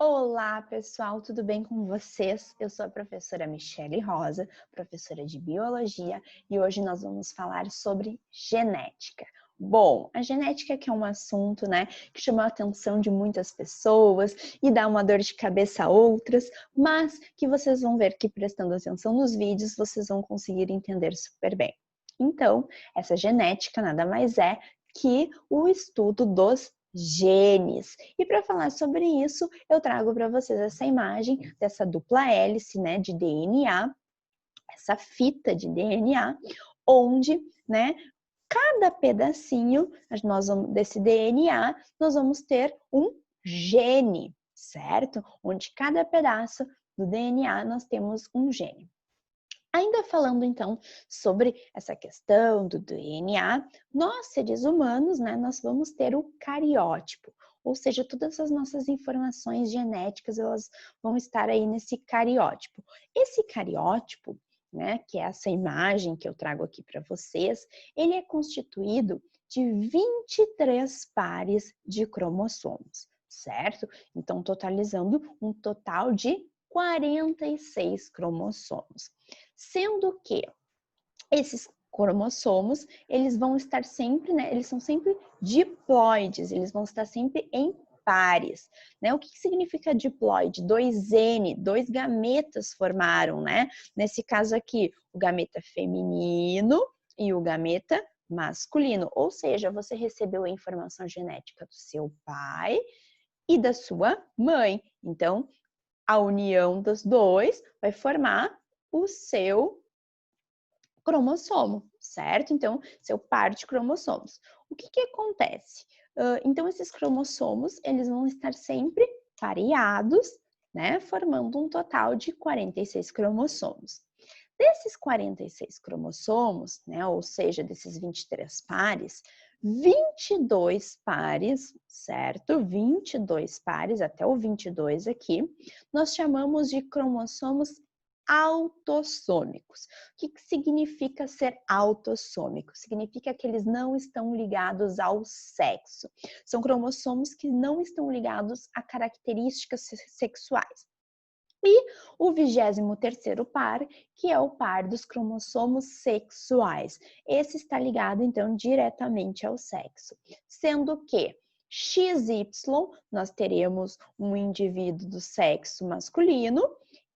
Olá, pessoal, tudo bem com vocês? Eu sou a professora Michele Rosa, professora de Biologia, e hoje nós vamos falar sobre genética. Bom, a genética que é um assunto, que chama a atenção de muitas pessoas e dá uma dor de cabeça a outras, mas que vocês vão ver que prestando atenção nos vídeos, vocês vão conseguir entender super bem. Então, essa genética nada mais é que o estudo dos genes. E para falar sobre isso, eu trago para vocês essa imagem dessa dupla hélice, de DNA, essa fita de DNA, onde, cada pedacinho desse DNA, nós vamos ter um gene, certo? Onde cada pedaço do DNA nós temos um gene. Ainda falando então sobre essa questão do DNA, nós seres humanos, nós vamos ter o cariótipo, ou seja, todas as nossas informações genéticas, elas vão estar aí nesse cariótipo. Esse cariótipo, que é essa imagem que eu trago aqui para vocês, ele é constituído de 23 pares de cromossomos, certo? Então, totalizando um total de 46 cromossomos. Sendo que esses cromossomos, eles vão estar sempre, eles são sempre diploides, eles vão estar sempre em pares, O que significa diploide? 2N, 2 gametas formaram, Nesse caso aqui, o gameta feminino e o gameta masculino, ou seja, você recebeu a informação genética do seu pai e da sua mãe. Então, a união dos dois vai formar o seu cromossomo, certo? Então, seu par de cromossomos. O que acontece? Então, esses cromossomos, eles vão estar sempre pareados, formando um total de 46 cromossomos. Desses 46 cromossomos, ou seja, desses 23 pares, 22 pares, certo? 22 pares, até o 22 aqui, nós chamamos de cromossomos autossômicos. O que significa ser autossômico? Significa que eles não estão ligados ao sexo. São cromossomos que não estão ligados a características sexuais. E o 23º par, que é o par dos cromossomos sexuais. Esse está ligado, então, diretamente ao sexo. Sendo que XY, nós teremos um indivíduo do sexo masculino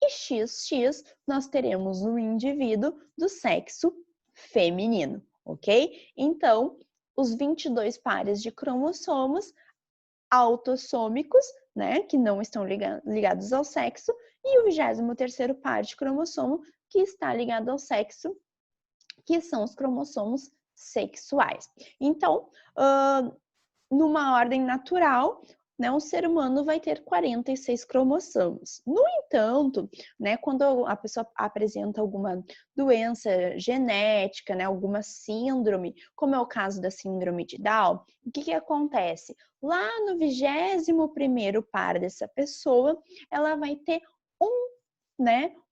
e XX, nós teremos um indivíduo do sexo feminino, ok? Então, os 22 pares de cromossomos autossômicos, que não estão ligados ao sexo, e o 23º par de cromossomo que está ligado ao sexo, que são os cromossomos sexuais. Então, numa ordem natural, um ser humano vai ter 46 cromossomos. No entanto, quando a pessoa apresenta alguma doença genética, alguma síndrome, como é o caso da síndrome de Down, o que acontece? Lá no 21º par dessa pessoa, ela vai ter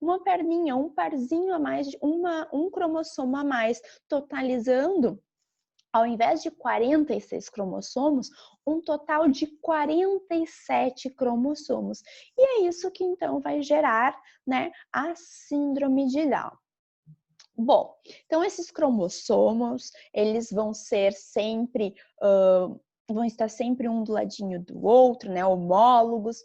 uma perninha, um parzinho a mais, um cromossomo a mais, totalizando, ao invés de 46 cromossomos, um total de 47 cromossomos. E é isso que então vai gerar, a síndrome de Down. Bom, então esses cromossomos, eles vão ser sempre, vão estar sempre um do ladinho do outro, homólogos.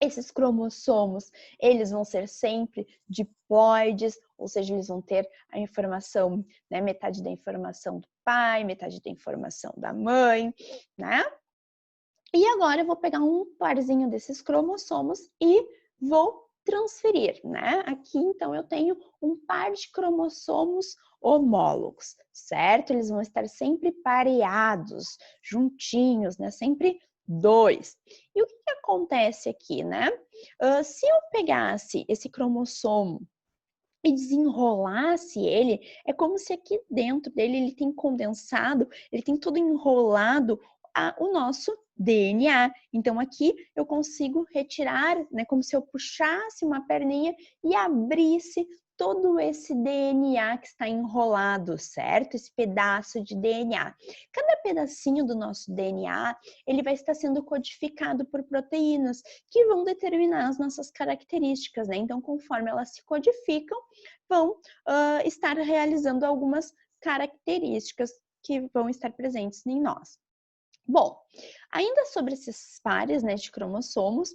Esses cromossomos, eles vão ser sempre diploides, ou seja, eles vão ter a informação, metade da informação do pai, metade da informação da mãe, E agora eu vou pegar um parzinho desses cromossomos e vou transferir, Aqui, então, eu tenho um par de cromossomos homólogos, certo? Eles vão estar sempre pareados, juntinhos, Sempre dois. E o que acontece aqui, se eu pegasse esse cromossomo e desenrolasse ele, é como se aqui dentro dele ele tem condensado, ele tem tudo enrolado o nosso DNA. Então aqui eu consigo retirar, como se eu puxasse uma perninha e abrisse todo esse DNA que está enrolado, certo? Esse pedaço de DNA. Cada pedacinho do nosso DNA, ele vai estar sendo codificado por proteínas que vão determinar as nossas características, né? Então, conforme elas se codificam, vão estar realizando algumas características que vão estar presentes em nós. Bom, ainda sobre esses pares, né, de cromossomos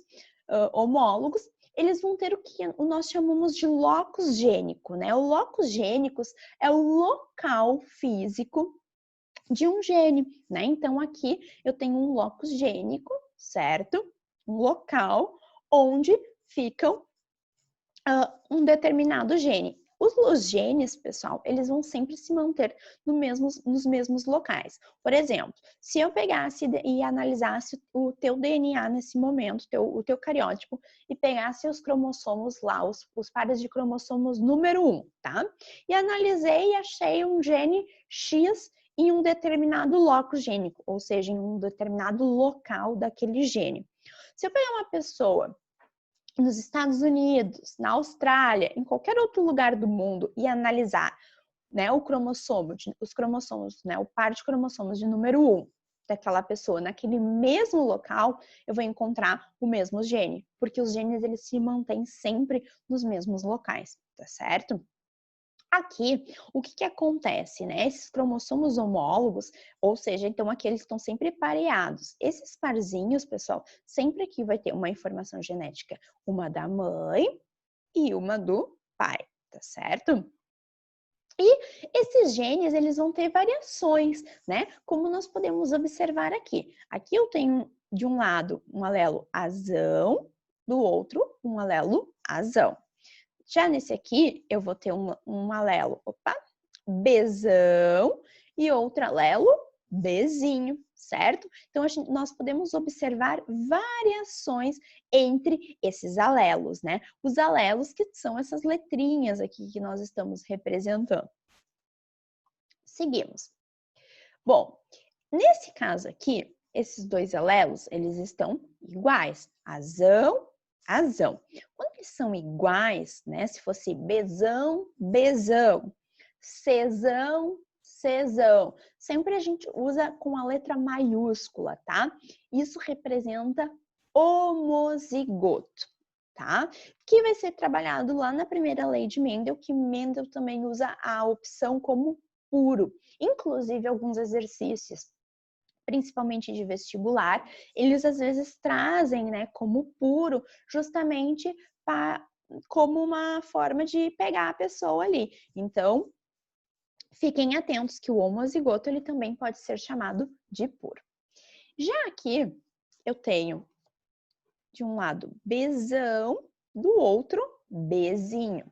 homólogos, eles vão ter o que nós chamamos de locus gênico, né? O locus gênicos é o local físico de um gene, né? Então, aqui eu tenho um locus gênico, certo? Um local onde ficam um determinado gene. Os genes, pessoal, eles vão sempre se manter nos mesmos locais. Por exemplo, se eu pegasse e analisasse o teu DNA nesse momento, o teu cariótipo, e pegasse os cromossomos lá, os pares de cromossomos número 1, tá? E analisei e achei um gene X em um determinado locus gênico, ou seja, em um determinado local daquele gene. Se eu pegar uma pessoa nos Estados Unidos, na Austrália, em qualquer outro lugar do mundo e analisar, né, os cromossomos, né, o par de cromossomos de número 1 daquela pessoa naquele mesmo local, eu vou encontrar o mesmo gene, porque os genes eles se mantêm sempre nos mesmos locais, tá certo? Aqui, o que acontece, né? Esses cromossomos homólogos, ou seja, então aqui eles estão sempre pareados. Esses parzinhos, pessoal, sempre aqui vai ter uma informação genética, uma da mãe e uma do pai, tá certo? E esses genes, eles vão ter variações, né? Como nós podemos observar aqui. Aqui eu tenho, de um lado, um alelo azão, do outro, um alelo azão. Já nesse aqui, eu vou ter um alelo, Bzão e outro alelo Bzinho, certo? Então, nós podemos observar variações entre esses alelos, né? Os alelos que são essas letrinhas aqui que nós estamos representando. Seguimos. Bom, nesse caso aqui, esses dois alelos, eles estão iguais. Azão, azão. Quando eles são iguais, né? Se fosse Bzão, Bzão, Czão, Czão. Sempre a gente usa com a letra maiúscula, tá? Isso representa homozigoto, tá? Que vai ser trabalhado lá na primeira lei de Mendel, que Mendel também usa a opção como puro. Inclusive, alguns exercícios, principalmente de vestibular, eles às vezes trazem, né, como puro, justamente como uma forma de pegar a pessoa ali. Então, fiquem atentos que o homozigoto ele também pode ser chamado de puro. Já aqui, eu tenho de um lado Bzão, do outro Bzinho.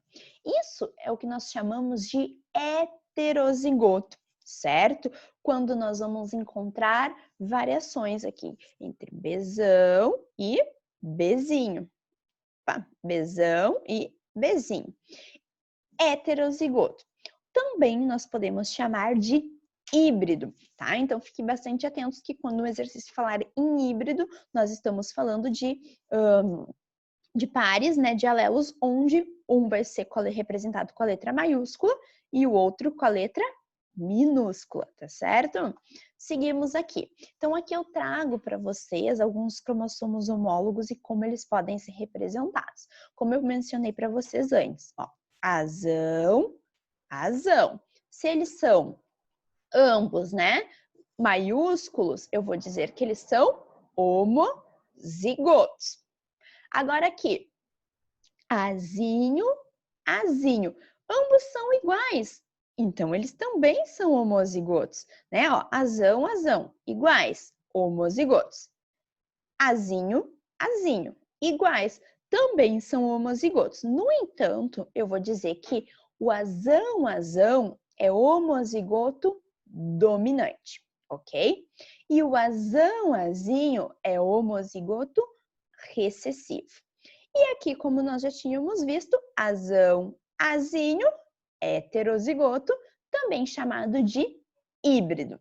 Isso é o que nós chamamos de heterozigoto, certo? Quando nós vamos encontrar variações aqui entre Bzão e Bzinho. Bzão e Bzinho. Heterozigoto. Também nós podemos chamar de híbrido, tá? Então, fiquem bastante atentos que quando o exercício falar em híbrido, nós estamos falando de pares, né, de alelos, onde um vai ser representado com a letra maiúscula e o outro com a letra minúscula, tá certo? Seguimos aqui. Então, aqui eu trago para vocês alguns cromossomos homólogos e como eles podem ser representados. Como eu mencionei para vocês antes, ó, azão, azão. Se eles são ambos, né, maiúsculos, eu vou dizer que eles são homozigotos. Agora aqui, azinho, azinho. Ambos são iguais, então eles também são homozigotos, né? Ó, azão, azão, iguais, homozigotos. Azinho, azinho, iguais, também são homozigotos. No entanto, eu vou dizer que o azão, azão é homozigoto dominante, ok? E o azão, azinho é homozigoto recessivo. E aqui, como nós já tínhamos visto, azão, azinho, heterozigoto, também chamado de híbrido.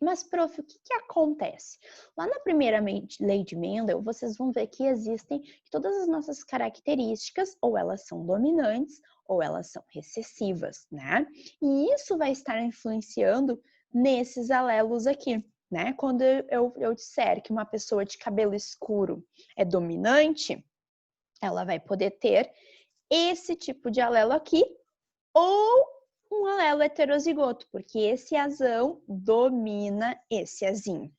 Mas, prof, o que que acontece? Lá na primeira lei de Mendel, vocês vão ver que existem todas as nossas características, ou elas são dominantes, ou elas são recessivas, né? E isso vai estar influenciando nesses alelos aqui, né? Quando eu disser que uma pessoa de cabelo escuro é dominante, ela vai poder ter esse tipo de alelo aqui, ou um alelo heterozigoto, porque esse azão domina esse azinho.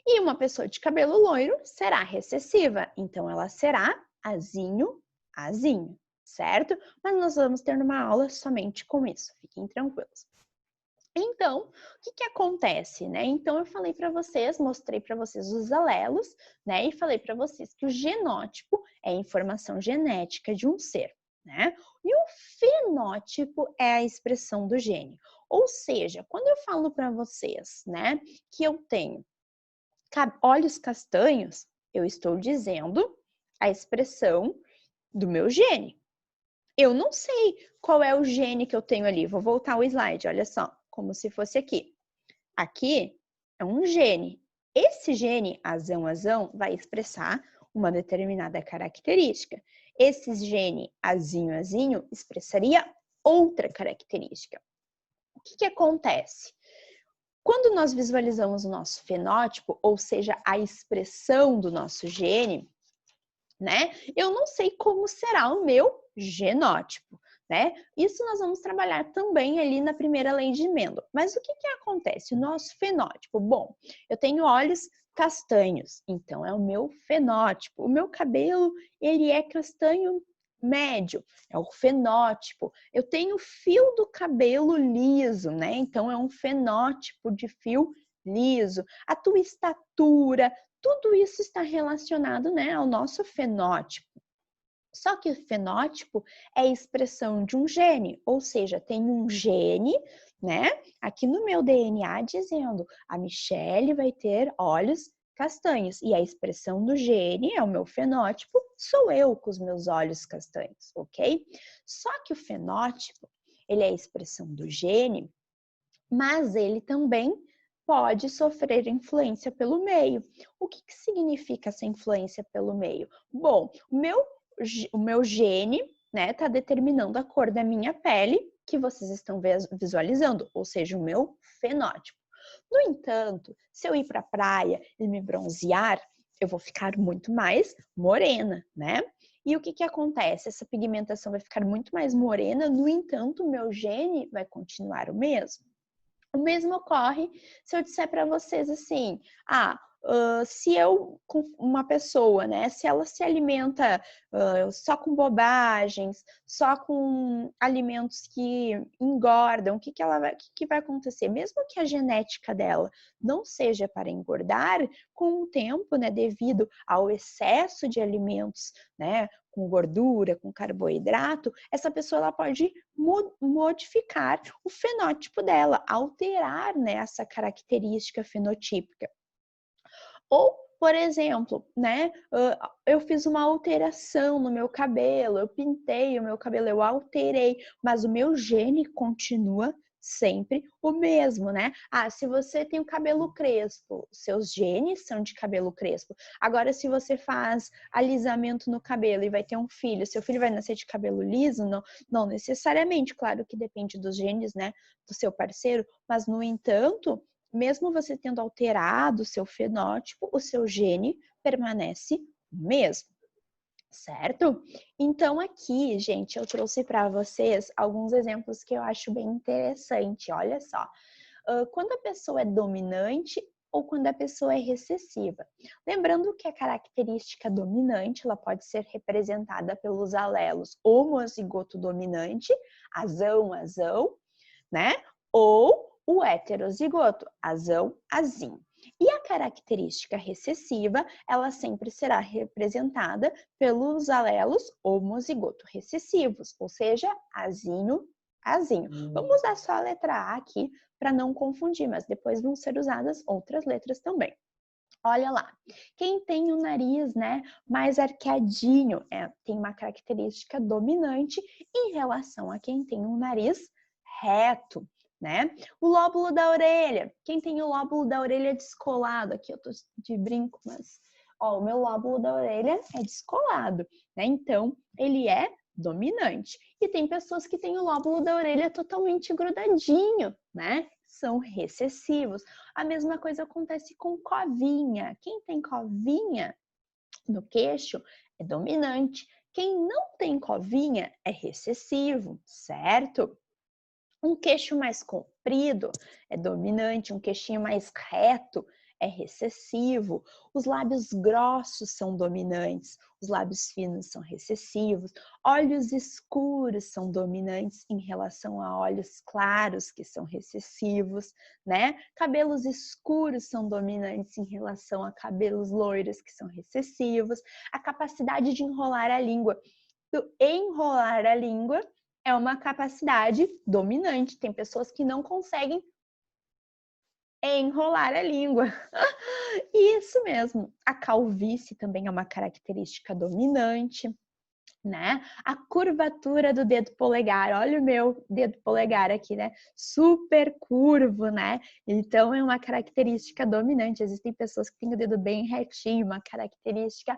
E uma pessoa de cabelo loiro será recessiva, então ela será azinho, azinho, certo? Mas nós vamos ter uma aula somente com isso, fiquem tranquilos. Então, o que que acontece, né? Então, eu falei para vocês, mostrei para vocês os alelos, né? E falei para vocês que o genótipo é a informação genética de um ser, né? E o fenótipo é a expressão do gene. Ou seja, quando eu falo para vocês, né, que eu tenho olhos castanhos, eu estou dizendo a expressão do meu gene. Eu não sei qual é o gene que eu tenho ali. Vou voltar o slide, olha só, como se fosse aqui. Aqui é um gene. Esse gene, azão, vai expressar uma determinada característica. Esse gene, azinho, expressaria outra característica. O que que acontece? Quando nós visualizamos o nosso fenótipo, ou seja, a expressão do nosso gene, né? Eu não sei como será o meu genótipo, né? Isso nós vamos trabalhar também ali na primeira lei de Mendel. Mas o que que acontece? O nosso fenótipo, bom, eu tenho olhos castanhos, então é o meu fenótipo. O meu cabelo, ele é castanho médio, é o fenótipo. Eu tenho fio do cabelo liso, né? Então é um fenótipo de fio liso. A tua estatura, tudo isso está relacionado, né, ao nosso fenótipo. Só que o fenótipo é a expressão de um gene, ou seja, tem um gene, né, aqui no meu DNA dizendo a Michele vai ter olhos castanhos. E a expressão do gene é o meu fenótipo, sou eu com os meus olhos castanhos, ok? Só que o fenótipo, ele é a expressão do gene, mas ele também pode sofrer influência pelo meio. O que significa essa influência pelo meio? Bom, o meu gene, né, tá determinando a cor da minha pele, que vocês estão visualizando, ou seja, o meu fenótipo. No entanto, se eu ir para a praia e me bronzear, eu vou ficar muito mais morena, né? E o que que acontece? Essa pigmentação vai ficar muito mais morena, no entanto, o meu gene vai continuar o mesmo. O mesmo ocorre se eu disser para vocês assim, se uma pessoa, né, se ela se alimenta só com bobagens, só com alimentos que engordam, o que que vai acontecer? Mesmo que a genética dela não seja para engordar, com o tempo, né, devido ao excesso de alimentos, né, com gordura, com carboidrato, essa pessoa ela pode modificar o fenótipo dela, alterar, né, essa característica fenotípica. Ou, por exemplo, né, eu fiz uma alteração no meu cabelo, eu pintei o meu cabelo, eu alterei, mas o meu gene continua sempre o mesmo, né? Se você tem o cabelo crespo, seus genes são de cabelo crespo. Agora, se você faz alisamento no cabelo e vai ter um filho, seu filho vai nascer de cabelo liso? Não necessariamente, claro que depende dos genes, né, do seu parceiro, mas, no entanto, mesmo você tendo alterado o seu fenótipo, o seu gene permanece o mesmo, certo? Então aqui, gente, eu trouxe para vocês alguns exemplos que eu acho bem interessante. Olha só, quando a pessoa é dominante ou quando a pessoa é recessiva. Lembrando que a característica dominante, ela pode ser representada pelos alelos homozigoto dominante, azão, né? Ou o heterozigoto, azão, azinho. E a característica recessiva, ela sempre será representada pelos alelos homozigoto recessivos, ou seja, azinho, azinho. Vamos usar só a letra A aqui para não confundir, mas depois vão ser usadas outras letras também. Olha lá, quem tem o nariz, né, mais arqueadinho, tem uma característica dominante em relação a quem tem um nariz reto. né? O lóbulo da orelha. Quem tem o lóbulo da orelha descolado? Aqui eu tô de brinco, mas ó, o meu lóbulo da orelha é descolado, né? Então, ele é dominante. E tem pessoas que têm o lóbulo da orelha totalmente grudadinho, né? São recessivos. A mesma coisa acontece com covinha. Quem tem covinha no queixo é dominante. Quem não tem covinha é recessivo, certo? Um queixo mais comprido é dominante, um queixinho mais reto é recessivo. Os lábios grossos são dominantes, os lábios finos são recessivos. Olhos escuros são dominantes em relação a olhos claros, que são recessivos, né? Cabelos escuros são dominantes em relação a cabelos loiros, que são recessivos. A capacidade de enrolar a língua. Enrolar a língua é uma capacidade dominante. Tem pessoas que não conseguem enrolar a língua. Isso mesmo. A calvície também é uma característica dominante, né? A curvatura do dedo polegar. Olha o meu dedo polegar aqui, né? Super curvo, né? Então é uma característica dominante. Existem pessoas que têm o dedo bem retinho, uma característica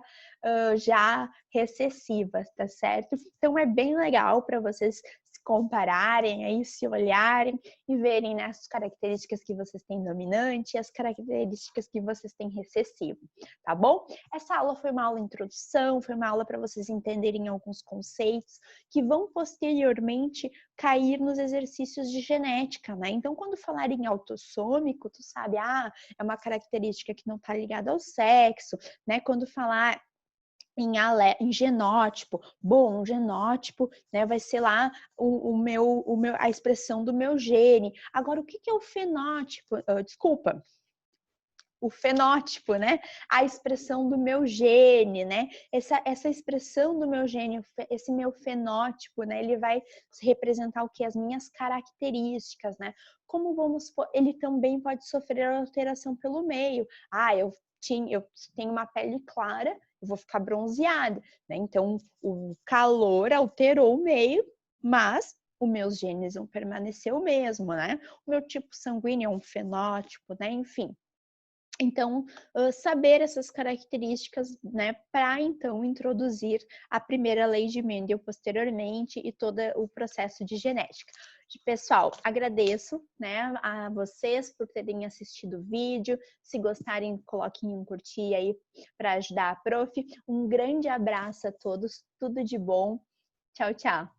já recessiva, tá certo? Então é bem legal para vocês se compararem, aí se olharem e verem, né, as características que vocês têm dominante e as características que vocês têm recessivo, tá bom? Essa aula foi uma aula introdução, foi uma aula para vocês entenderem alguns conceitos que vão posteriormente cair nos exercícios de genética, né? Então, quando falar em autossômico, tu sabe, é uma característica que não está ligada ao sexo, né? Quando falar em genótipo, bom, um genótipo, né, vai ser lá a expressão do meu gene. Agora, o que é o fenótipo? Desculpa, o fenótipo, né? A expressão do meu gene, né? Essa expressão do meu gene, esse meu fenótipo, né? Ele vai representar o que? As minhas características, né? Como vamos, ele também pode sofrer alteração pelo meio. Eu tenho uma pele clara, eu vou ficar bronzeada, né? Então, o calor alterou o meio, mas os meus genes vão permanecer o mesmo, né? O meu tipo sanguíneo é um fenótipo, né? Enfim. Então, saber essas características, né, para então introduzir a primeira lei de Mendel posteriormente e todo o processo de genética. Pessoal, agradeço, né, a vocês por terem assistido o vídeo. Se gostarem, coloquem um curtir aí para ajudar a prof. Um grande abraço a todos, tudo de bom. Tchau, tchau.